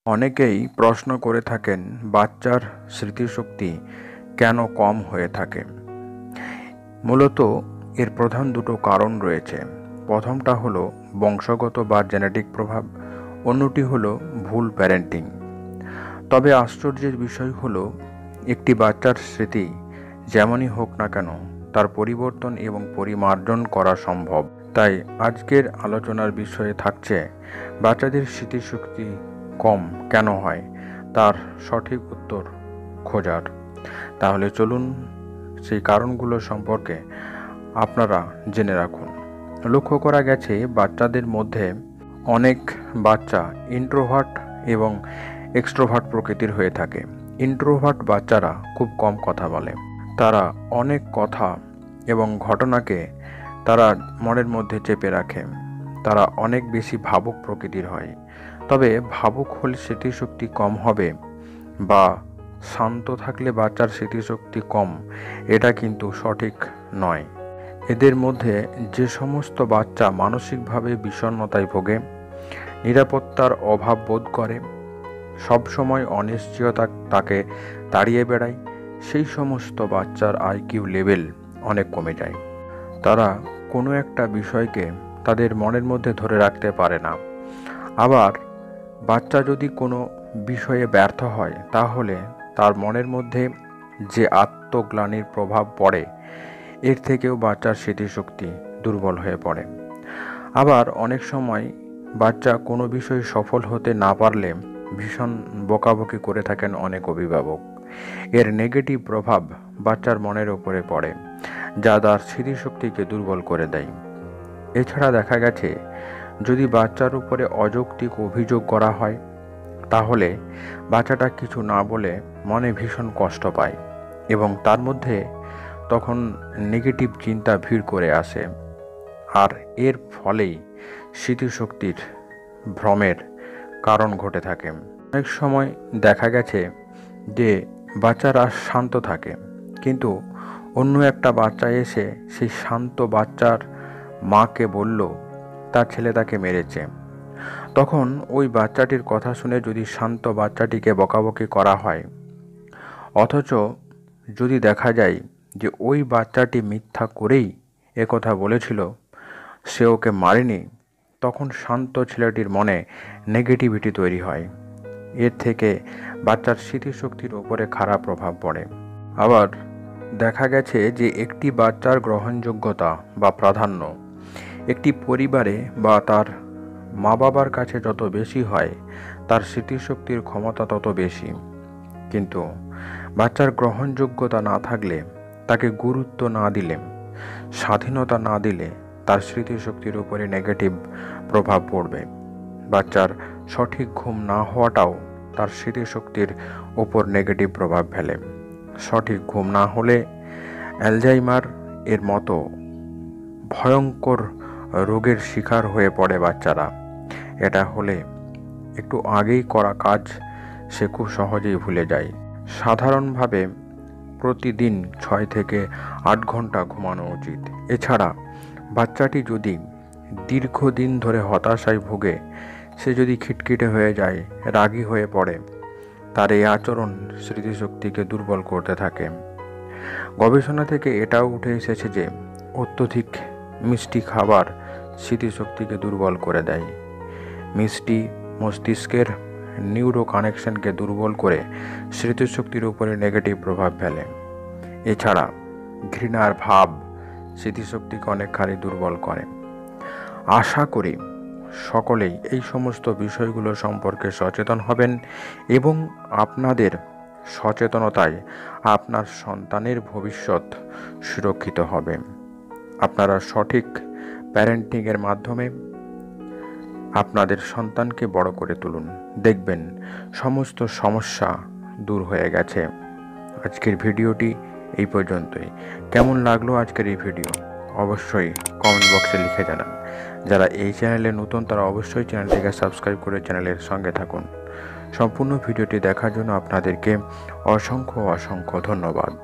অনেকেই প্রশ্ন করে থাকেন বাচ্চার স্মৃতিশক্তি কেন কম হয়ে থাকে। মূলত এর প্রধান দুটো কারণ রয়েছে। প্রথমটা হলো বংশগত বা জেনেটিক প্রভাব, অন্যটি হলো ভুল প্যারেন্টিং। তবে আশ্চর্যের বিষয় হলো একটি বাচ্চার স্মৃতি যেমনই হোক না কেন তার পরিবর্তন এবং পরিমার্জন করা সম্ভব। তাই আজকের আলোচনার বিষয়ে থাকছে বাচ্চাদের স্মৃতিশক্তি কম কেন হয় তার সঠিক উত্তর খোঁজার। তাহলে চলুন সেই কারণগুলো সম্পর্কে আপনারা জেনে রাখুন। লক্ষ্য করা গেছে বাচ্চাদের মধ্যে অনেক বাচ্চা ইন্ট্রোভার্ট এবং এক্সট্রোভার্ট প্রকৃতির হয়ে থাকে। ইন্ট্রোভার্ট বাচ্চারা খুব কম কথা বলে, তারা অনেক কথা এবং ঘটনাকে তারা মনের মধ্যে চেপে রাখে, তারা অনেক বেশি ভাবুক প্রকৃতির হয়। তবে ভাবুক হলে স্মৃতিশক্তি কম হবে বা শান্ত থাকলে বাচ্চার স্মৃতিশক্তি কম, এটা কিন্তু সঠিক নয়। এদের মধ্যে যে সমস্ত বাচ্চা মানসিকভাবে বিষণ্ণতায় ভোগে, নিরাপত্তার অভাব বোধ করে, সবসময় অনিশ্চয়তা তাকে তাড়িয়ে বেড়ায়, সেই সমস্ত বাচ্চার আইকিউ লেভেল অনেক কমে যায়। তারা কোনো একটা বিষয়কে তাদের মনের মধ্যে ধরে রাখতে পারে না। আবার বাচ্চা যদি কোনো বিষয়ে ব্যর্থ হয় তাহলে তার মনের মধ্যে যে আত্মগ্লানির প্রভাব পড়ে, এর থেকেও বাচ্চার স্মৃতিশক্তি দুর্বল হয়ে পড়ে। আবার অনেক সময় বাচ্চা কোনো বিষয়ে সফল হতে না পারলে ভীষণ বকাবকি করে থাকেন অনেক অভিভাবক। এর নেগেটিভ প্রভাব বাচ্চার মনের ওপরে পড়ে, যা তার স্মৃতিশক্তিকে দুর্বল করে দেয়। এছাড়া দেখা গেছে যদি বাচ্চার উপরে অযৌক্তিক অভিযোগ করা হয় তাহলে বাচ্চাটা কিছু না বলে মনে ভীষণ কষ্ট পায় এবং তার মধ্যে তখন নেগেটিভ চিন্তা ভিড় করে আসে, আর এর ফলেই স্মৃতিশক্তির ভ্রমের কারণ ঘটে থাকে। অনেক সময় দেখা গেছে যে বাচ্চারা শান্ত থাকে, কিন্তু অন্য একটা বাচ্চা এসে সেই শান্ত বাচ্চার মাকে বলল তার ছেলে তাকে মেরেছে। তখন ওই বাচ্চাটির কথা শুনে যদি শান্ত বাচ্চাটিকে বকাবকি করা হয়, অথচ যদি দেখা যায় যে ওই বাচ্চাটি মিথ্যা করেই একথা বলেছিল, সে ওকে মারেনি, তখন শান্ত ছেলেটির মনে নেগেটিভিটি তৈরি হয়। এর থেকে বাচ্চার স্মৃতিশক্তির উপরে খারাপ প্রভাব পড়ে। আবার দেখা গেছে যে একটি বাচ্চার গ্রহণযোগ্যতা বা প্রাধান্য একটি পরিবারে বা তার মা বাবার কাছে যত বেশি হয়, তার স্মৃতিশক্তির ক্ষমতা তত বেশি। কিন্তু বাচ্চার গ্রহণযোগ্যতা না থাকলে, তাকে গুরুত্ব না দিলে, স্বাধীনতা না দিলে তার স্মৃতিশক্তির উপরে নেগেটিভ প্রভাব পড়বে। বাচ্চার সঠিক ঘুম না হওয়াটাও তার স্মৃতিশক্তির উপর নেগেটিভ প্রভাব ফেলে। সঠিক ঘুম না হলে অ্যালজাইমার এর মতো ভয়ঙ্কর রোগের শিকার হয়ে পড়ে বাচ্চারা। এটা হলে একটু আগেই করা কাজ সে খুব সহজেই ভুলে যায়। সাধারণভাবে প্রতিদিন 6 থেকে 8 ঘন্টা ঘুমানো উচিত। এছাড়া বাচ্চাটি যদি দীর্ঘদিন ধরে হতাশায় ভোগে, সে যদি খিটখিটে হয়ে যায়, রাগী হয়ে পড়ে, তার এই আচরণ স্মৃতিশক্তিকে দুর্বল করতে থাকে। গবেষণা থেকে এটাও উঠে এসেছে যে অত্যধিক মিষ্টি খাবার স্মৃতিশক্তিকে দুর্বল করে দেয়। মিষ্টি মস্তিষ্কের নিউরো কানেকশনকে দুর্বল করে স্মৃতিশক্তির উপরে নেগেটিভ প্রভাব ফেলে। এছাড়া ঘৃণার ভাব স্মৃতিশক্তিকে অনেকখানি দুর্বল করে। আশা করি সকলেই এই সমস্ত বিষয়গুলো সম্পর্কে সচেতন হবেন এবং আপনাদের সচেতনতায় আপনার সন্তানের ভবিষ্যৎ সুরক্ষিত হবে। আপনারা সঠিক প্যারেন্টিংয়ের মাধ্যমে আপনাদের সন্তানকে বড় করে তুলুন, দেখবেন সমস্ত সমস্যা দূর হয়ে গেছে। আজকের ভিডিওটি এই পর্যন্তই। কেমন লাগলো আজকের এই ভিডিও অবশ্যই কমেন্ট বক্সে লিখে জানান। যারা এই চ্যানেলে নতুন তারা অবশ্যই চ্যানেলটিকে সাবস্ক্রাইব করে চ্যানেলের সঙ্গে থাকুন। সম্পূর্ণ ভিডিওটি দেখার জন্য আপনাদেরকে অসংখ্য ধন্যবাদ।